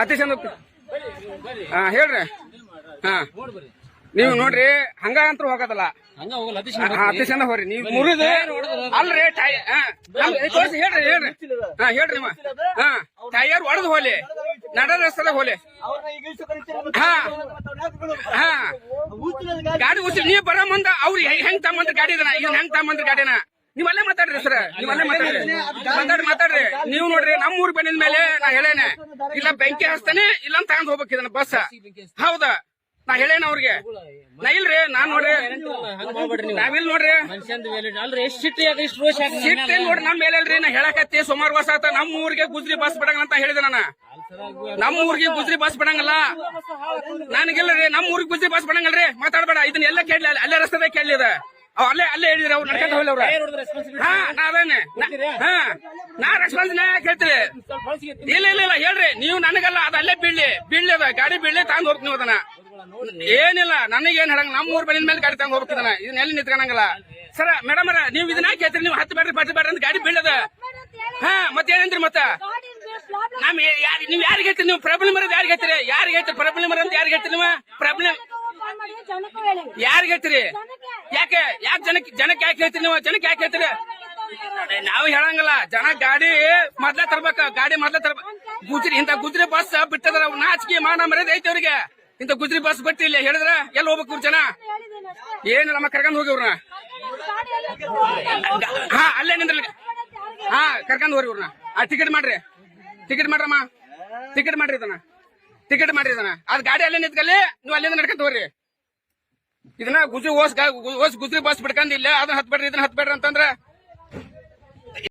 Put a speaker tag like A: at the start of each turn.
A: ಹತ್ತಿ ಚಂದ ಹೋಗ್ತೀವಿ. ಹಾ ಹೇಳ್ರಿ. ಹಾ ನೀವು ನೋಡ್ರಿ ಹಂಗ ಅಂತೂ ಹೋಗೋದಲ್ಲ, ಹತ್ತಿ ಚಂದ ಹೋಗ್ರಿ. ನೀವು ಮುರಿದು ಅಲ್ರಿ ತೋರಿಸಿ ಹೇಳ್ರಿ ಹೇಳ್ರಿ. ಹಾ ಹೇಳ್ರಿ ನಿಮ್ಮ. ಹಾ ಟೈಯರ್ ಹೊಡೆದು ಹೋಲಿ, ನಡ ರಸ್ತೆದಾಗ ಹೋಲಿ. ಹಾ ಹಾ ಗಾಡಿ ಉಸಿ ನೀವ್ ಬರೋ ಮುಂದ ಅವ್ರು ಹೆಂಗ್ ತಮ್ಮಂದ್ರ ಗಾಡಿದನ, ಇದನ್ನ ಹೆಂಗ್ ತಮ್ಮಂದ್ರ ಗಾಡಿನ ನೀವಲ್ಲೇ ಮಾತಾಡ್ರಿ ಸರ್, ನೀವಲ್ಲೇ ಮಾತಾಡ್ರಿ. ನೀವು ನೋಡ್ರಿ ನಮ್ಮ ಊರ್ ಬಂದಿದ ಮೇಲೆ ನಾ ಹೇಳೇನೆ, ಇಲ್ಲ ಬೆಂಕಿ ಹಚ್ತಾನೆ ಇಲ್ಲ ಅಂತ ತಗೊಂಡ್ ಹೋಗ್ಬೇಕು ಇದನ್ನ ಬಸ್. ಹೌದಾ ನಾ ಹೇಳೇನ ಅವ್ರಿಗೆ. ನಾ ಇಲ್ರಿ ನಾನ್ ನೋಡ್ರಿ ನಾವಿಲ್ ನೋಡ್ರಿ ಸಿಟ್ಟು ನೋಡ್ರಿ ನಮ್ ಮೇಲೆ ಅಲ್ರಿ. ನಾ ಹೇಳಕತ್ತಿ ಸುಮಾರು ವರ್ಷ ಆತ ನಮ್ಮ ಊರಿಗೆ ಗುಜ್ರಿ ಬಸ್ ಬಿಡಂಗ ಅಂತ ಹೇಳಿದೆ ನಾನು. ನಮ್ಮ ಊರಿಗೆ ಗುಜ್ರಿ ಬಸ್ ಬಿಡಂಗಲ್ಲ ನನಗಿಲ್ರಿ, ನಮ್ಮ ಊರಿಗೆ ಗುಜ್ರಿ ಬಸ್ ಬಿಡಂಗಲ್ರಿ. ಮಾತಾಡ್ಬೇಡ, ಇದನ್ನ ಎಲ್ಲ ಕೇಳಲಿ, ಅಲ್ಲೇ ರಸ್ತೆದಾಗ ಕೇಳಲಿದ ಅಲ್ಲೇ ಹೇಳಿದ್ರಿ ಅವ್ರು ನಡ್ಕೊಂತ ಹೋಗ್ಲಿ ಅವ್ರ. ಹಾ ನಾ ಅದೇನೆ ಹಾ ನಾ ರೆಸ್ಪಾನ್ಸ್ ಕೇಳ್ತೀರಿ. ಇಲ್ಲ ಇಲ್ಲ ಇಲ್ಲ ಹೇಳ್ರಿ ನೀವು ನನಗಲ್ಲ, ಅದ ಅಲ್ಲೇ ಬೀಳ್ಲಿ ಅದ ಗಾಡಿ ಬೀಳ್ಲಿ ತಗೊಂಡ್ ಹೋಗ್ತೀನಿ ನೀವು ಅದನ್ನ. ಏನಿಲ್ಲ ನನಗೇನ್ ಹೇಳಂಗ ನಮ್ಮ ಊರ್ ಬಂದಿದ ಮೇಲೆ ಗಾಡಿ ತಗೊಂಡ್ ಹೋಗ್ತಿದ್ದಾನ, ಇದನ್ನ ಎಲ್ಲಿ ನಿಂತ್ಕೊಳಂಗಲ್ಲ. ಸರ ಮೇಡಮ್ ನೀವು ಇದನ್ನ ಕೇಳ್ತೀರಿ, ನೀವು ಹತ್ತು ಬೇಡ್ರಿ ಅಂತ ಗಾಡಿ ಬೀಳದ. ಹಾ ಮತ್ತೇನಂದ್ರಿ ಮತ್ತ ನೀವ್ ಯಾರಿಗೆ ಹೇಳ್ತೀರಿ? ನೀವು ಪ್ರಾಬ್ಲಮ್ ಇರೋದು ಯಾರಿಗೆ ಹೇಳ್ತೀರಿ? ಯಾರಿಗೆ ಹೇಳ್ತೀರಿ ಪ್ರಾಬ್ಲಮ್ ಇರೋದು? ಯಾರಿಗೆ ಹೇಳ್ತೀರಿ ನೀವು ಪ್ರಾಬ್ಲಮ್? ಯಾರಿಗೆ ಹೇಳ್ತೀರಿ? ಯಾಕೆ ಜನಕ್ಕೆ ಯಾಕೆ ಹೇಳ್ತೀರಿ ನೀವು? ಜನಕ್ಕೆ ಯಾಕೆ ಹೇಳ್ತೀರಿ? ನಾವು ಹೇಳಂಗಲ್ಲ. ಜನ ಗಾಡಿ ಮೊದ್ಲ ತರ್ಬೇಕ, ಗಾಡಿ ಮೊದ್ಲ ತರ್ಬೇಕು. ಇಂತ ಗುಜ್ರಿ ಬಸ್ ಬಿಟ್ಟದ್ರ ನಾಚಿಕೆ ಮಾಡ ಮರ್ಯಾದೆ ಐತಿ ಅವ್ರಿಗೆ. ಇಂತ ಗುಜ್ರಿ ಬಸ್ ಬಿಟ್ಟು ಇಲ್ಲಿ ಹೇಳಿದ್ರ ಎಲ್ಲಿ ಹೋಗ್ಬೇಕು ಜನ? ಏನಿಲ್ಲ ನಮ್ಮ ಕರ್ಕೊಂಡ್ ಹೋಗಿ ಇವ್ರನ್ನ. ಹಾ ಅಲ್ಲೇ ನಿಂದ್ರಲಿ. ಹಾ ಕರ್ಕೊಂಡ್ ಹೋಗ್ರಿ ಇವ್ರನ್ನ. ಟಿಕೆಟ್ ಮಾಡ್ರಮ್ಮ, ಟಿಕೆಟ್ ಮಾಡ್ರಿ ಇದನ್ನ. ಅದ್ ಗಾಡಿ ಅಲ್ಲೇ ನಿಂತ್ಕಲ್ಲಿ, ನೀವು ಅಲ್ಲಿಂದ ನಡ್ಕೊಂತ ಹೋಗ್ರಿ. ಇದನ್ನ ಗುಜ್ರಿ ಗುಜ್ರಿ ಬಸ್ ಬಿಡ್ಕೊಂಡ್ ಇಲ್ಲ ಅದನ್ನ ಹತ್ಬೇಡ್ರಿ ಇದನ್ನ ಹತ್ಬೇಡ್ರಿ ಅಂತಂದ್ರ